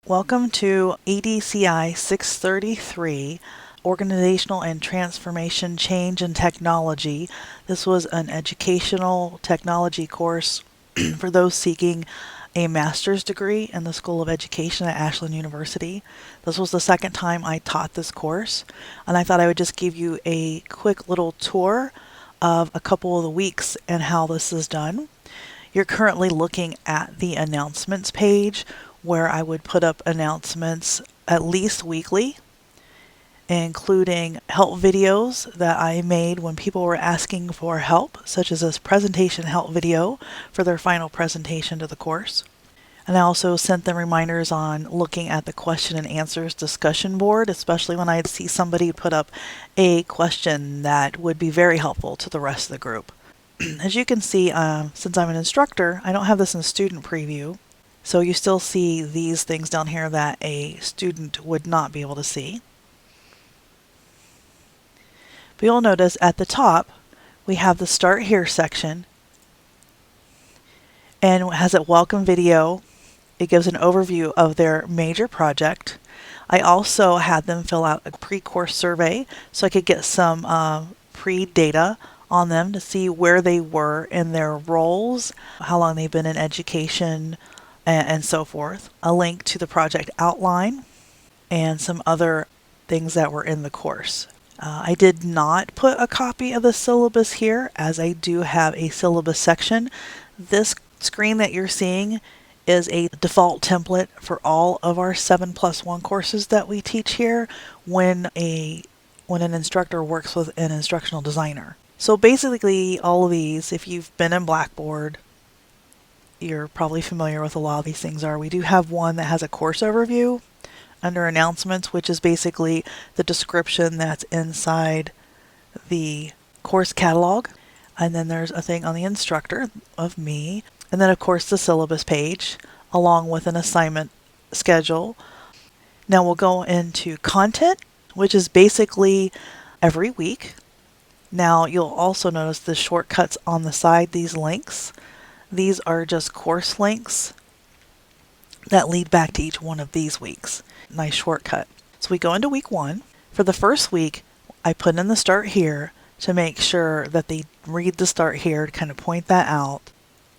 Welcome to EDCI 633, Organizational and Transformation Change in Technology. This was an educational technology course for those seeking a master's degree in the School of Education at Ashland University. This was the second time I taught this course, and I thought I would just give you a quick little tour of a couple of the weeks and how this is done. You're currently looking at the announcements page, where I would put up announcements at least weekly, including help videos that I made when people were asking for help, such as this presentation help video for their final presentation to the course. And I also sent them reminders on looking at the question and answers discussion board, especially when I'd see somebody put up a question that would be very helpful to the rest of the group. As you can see, since I'm an instructor, I don't have this in student preview. So you still see these things down here that a student would not be able to see. But you'll notice at the top we have the Start Here section, and it has a welcome video. It gives an overview of their major project. I also had them fill out a pre-course survey so I could get some pre-data on them to see where they were in their roles, how long they've been in education, and so forth. A link to the project outline and some other things that were in the course. I did not put a copy of the syllabus here, as I do have a syllabus section. This screen that you're seeing is a default template for all of our 7+1 courses that we teach here when an instructor works with an instructional designer. So basically all of these, if you've been in Blackboard, you're probably familiar with a lot of these things are. We do have one that has a course overview under announcements, which is basically the description that's inside the course catalog. And then there's a thing on the instructor of me. And then of course the syllabus page along with an assignment schedule. Now we'll go into content, which is basically every week. Now you'll also notice the shortcuts on the side, these links. These are just course links that lead back to each one of these weeks. Nice shortcut. So we go into week 1. For the first week, I put in the Start Here to make sure that they read the Start Here to kind of point that out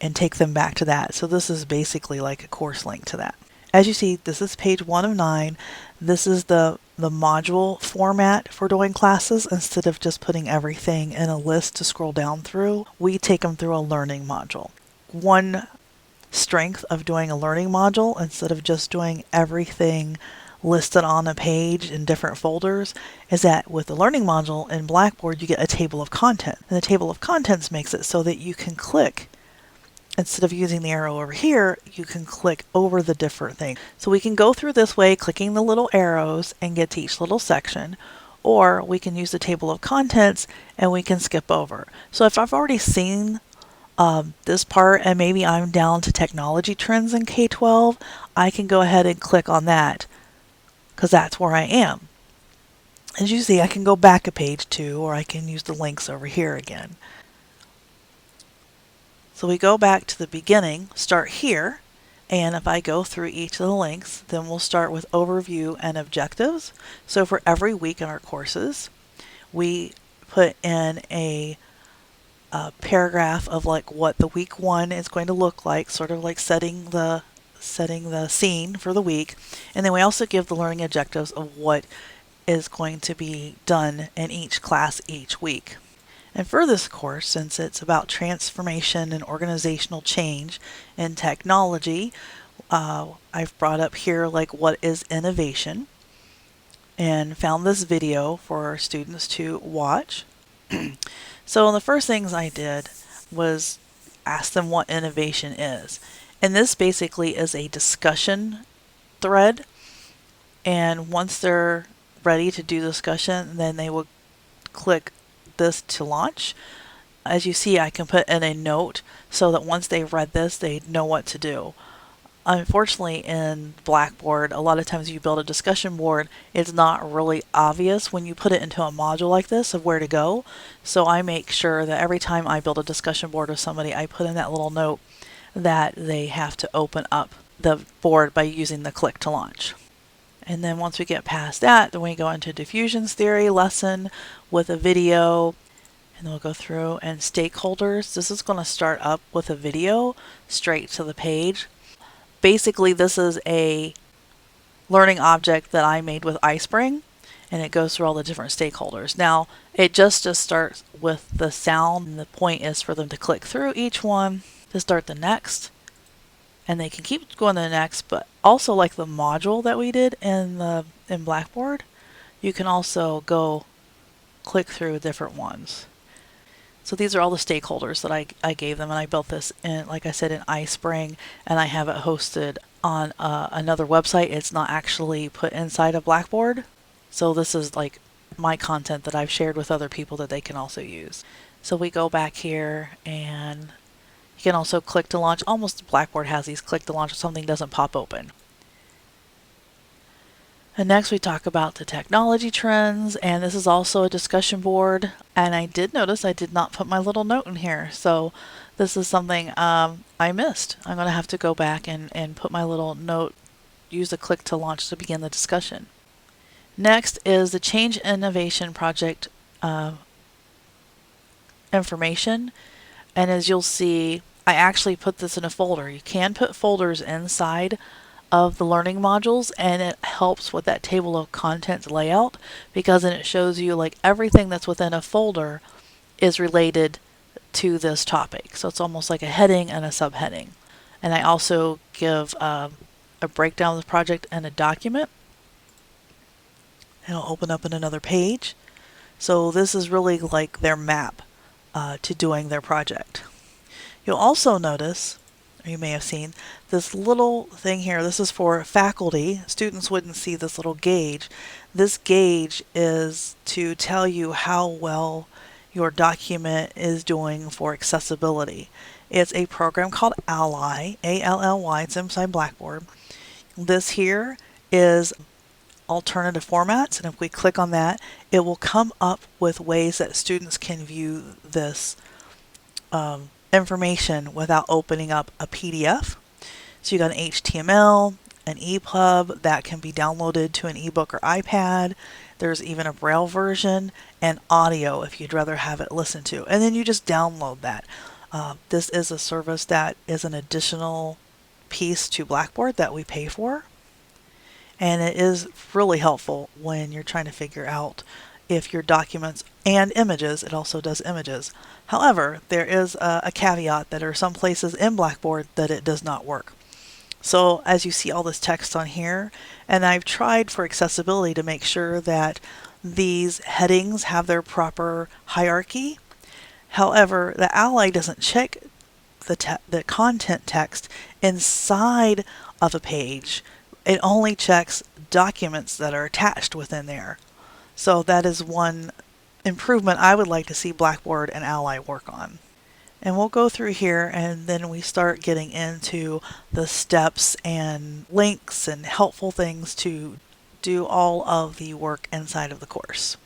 and take them back to that. So this is basically like a course link to that. As you see, this is page 1 of 9. This is the module format for doing classes. Instead of just putting everything in a list to scroll down through, we take them through a learning module. One strength of doing a learning module, instead of just doing everything listed on a page in different folders, is that with the learning module in Blackboard you get a table of content. And the table of contents makes it so that you can click, instead of using the arrow over here, you can click over the different things. So we can go through this way, clicking the little arrows and get to each little section, or we can use the table of contents and we can skip over. So if I've already seen this part and maybe I'm down to technology trends in K-12, I can go ahead and click on that because that's where I am. As you see, I can go back a page too, or I can use the links over here again. So we go back to the beginning, Start Here, and if I go through each of the links, then we'll start with overview and objectives. So for every week in our courses, we put in a paragraph of like what the week 1 is going to look like, sort of like setting the scene for the week. And then we also give the learning objectives of what is going to be done in each class each week. And for this course, since it's about transformation and organizational change in technology, I've brought up here like what is innovation, and found this video for our students to watch. So the first things I did was ask them what innovation is. And this basically is a discussion thread. And once they're ready to do discussion, then they will click this to launch. As you see, I can put in a note so that once they've read this, they know what to do. Unfortunately, in Blackboard, a lot of times you build a discussion board, it's not really obvious when you put it into a module like this of where to go. So I make sure that every time I build a discussion board with somebody, I put in that little note that they have to open up the board by using the click to launch. And then once we get past that, then we go into diffusions theory lesson with a video, and then we'll go through and stakeholders. This is going to start up with a video straight to the page. Basically, this is a learning object that I made with iSpring, and it goes through all the different stakeholders. Now, it just starts with the sound, and the point is for them to click through each one to start the next. And they can keep going to the next, but also like the module that we did in Blackboard, you can also go click through different ones. So these are all the stakeholders that I gave them, and I built this in, like I said, in iSpring, and I have it hosted on another website. It's not actually put inside of Blackboard. So this is like my content that I've shared with other people that they can also use. So we go back here, and you can also click to launch. Almost Blackboard has these click to launch if something doesn't pop open. And next we talk about the technology trends, and this is also a discussion board. And I did notice I did not put my little note in here, so this is something I missed. I'm going to have to go back and put my little note, use the click to launch to begin the discussion. Next is the Change Innovation Project information. And as you'll see, I actually put this in a folder. You can put folders inside of the learning modules, and it helps with that table of contents layout, because then it shows you like everything that's within a folder is related to this topic. So it's almost like a heading and a subheading. And I also give a breakdown of the project and a document. It'll open up in another page. So this is really like their map to doing their project. You'll also notice, or you may have seen, this little thing here. This is for faculty. Students wouldn't see this little gauge. This gauge is to tell you how well your document is doing for accessibility. It's a program called Ally, A-L-L-Y. It's inside Blackboard. This here is alternative formats, and if we click on that, it will come up with ways that students can view this information without opening up a PDF. So you got an HTML, an EPUB that can be downloaded to an ebook or iPad. There's even a Braille version and audio if you'd rather have it listened to. And then you just download that. This is a service that is an additional piece to Blackboard that we pay for. And it is really helpful when you're trying to figure out if your documents and images, it also does images. However, there is a caveat that there are some places in Blackboard that it does not work. So as you see all this text on here, and I've tried for accessibility to make sure that these headings have their proper hierarchy. However, the Ally doesn't check the content text inside of a page. It only checks documents that are attached within there. So that is one improvement I would like to see Blackboard and Ally work on. And we'll go through here, and then we start getting into the steps and links and helpful things to do all of the work inside of the course.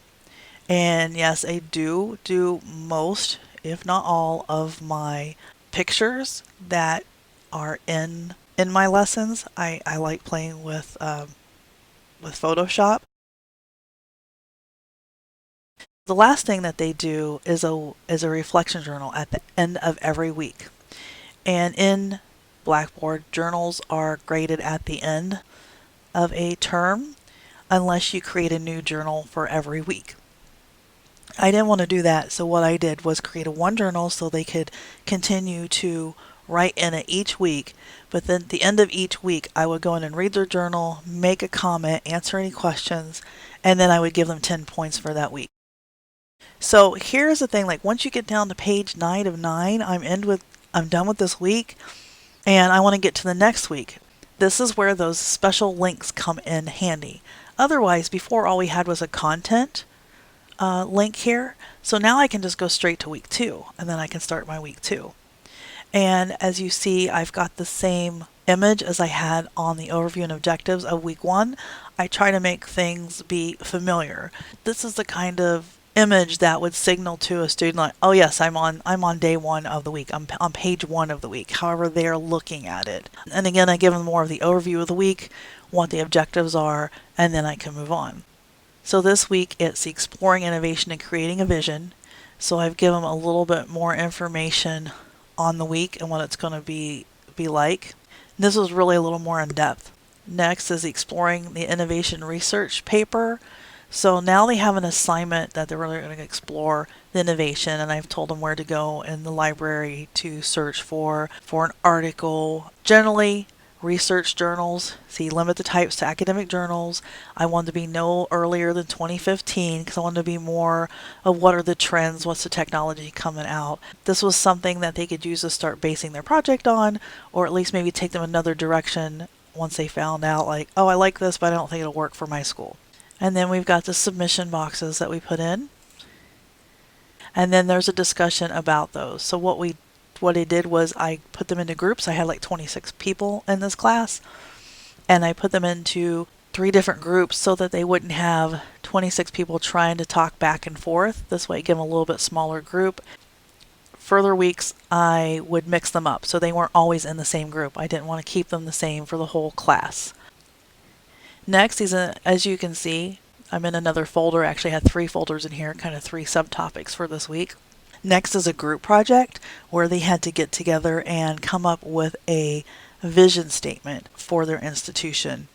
And yes, I do most, if not all, of my pictures that are in my lessons. I like playing with Photoshop. The last thing that they do is a reflection journal at the end of every week. And in Blackboard, journals are graded at the end of a term unless you create a new journal for every week. I didn't want to do that, so what I did was create a one journal so they could continue to write in it each week, but then at the end of each week I would go in and read their journal, make a comment, answer any questions, and then I would give them 10 points for that week. So here's the thing, like once you get down to page 9 of 9, I'm done with this week and I want to get to the next week. This is where those special links come in handy. Otherwise, before all we had was a content link here. So now I can just go straight to week 2 and then I can start my week 2. And as you see, I've got the same image as I had on the overview and objectives of week 1. I try to make things be familiar. This is the kind of image that would signal to a student like, oh yes, I'm on day one of the week. I'm on page one of the week, however they're looking at it. And again, I give them more of the overview of the week, what the objectives are, and then I can move on. So this week it's exploring innovation and creating a vision. So I've given them a little bit more information on the week and what it's going to be like. This was really a little more in depth. Next is exploring the innovation research paper. So now they have an assignment that they're really going to explore the innovation, and I've told them where to go in the library to search for an article. Generally, research journals, see, limit the types to academic journals. I wanted to be no earlier than 2015 because I wanted to be more of what are the trends, what's the technology coming out. This was something that they could use to start basing their project on, or at least maybe take them another direction once they found out like, oh, I like this, but I don't think it'll work for my school. And then we've got the submission boxes that we put in. And then there's a discussion about those. So what I did was I put them into groups. I had like 26 people in this class, and I put them into 3 different groups so that they wouldn't have 26 people trying to talk back and forth. This way, give them a little bit smaller group. Further weeks, I would mix them up so they weren't always in the same group. I didn't want to keep them the same for the whole class. Next is, as you can see, I'm in another folder. I actually had 3 folders in here, kind of 3 subtopics for this week. Next is a group project where they had to get together and come up with a vision statement for their institution.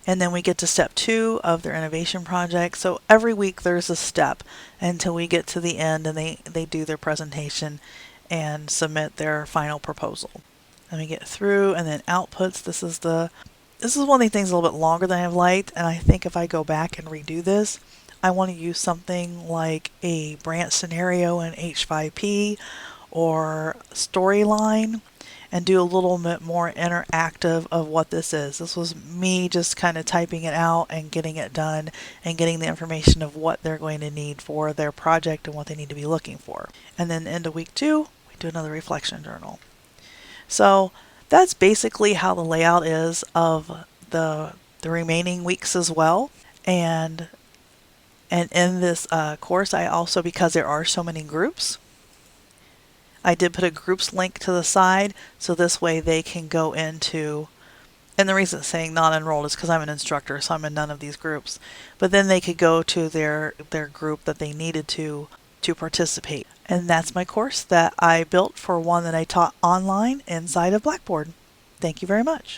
And then we get to step 2 of their innovation project. So every week there's a step until we get to the end and they do their presentation and submit their final proposal. Let me get through, and then outputs. This is one of the things a little bit longer than I've liked, and I think if I go back and redo this, I want to use something like a branch scenario in H5P or storyline and do a little bit more interactive of what this is. This was me just kind of typing it out and getting it done and getting the information of what they're going to need for their project and what they need to be looking for. And then into week 2, we do another reflection journal. So that's basically how the layout is of the remaining weeks as well. And in this course, I also, because there are so many groups, I did put a groups link to the side so this way they can go into, and the reason it's saying non-enrolled is because I'm an instructor, so I'm in none of these groups, but then they could go to their group that they needed to participate. And that's my course that I built for one that I taught online inside of Blackboard. Thank you very much.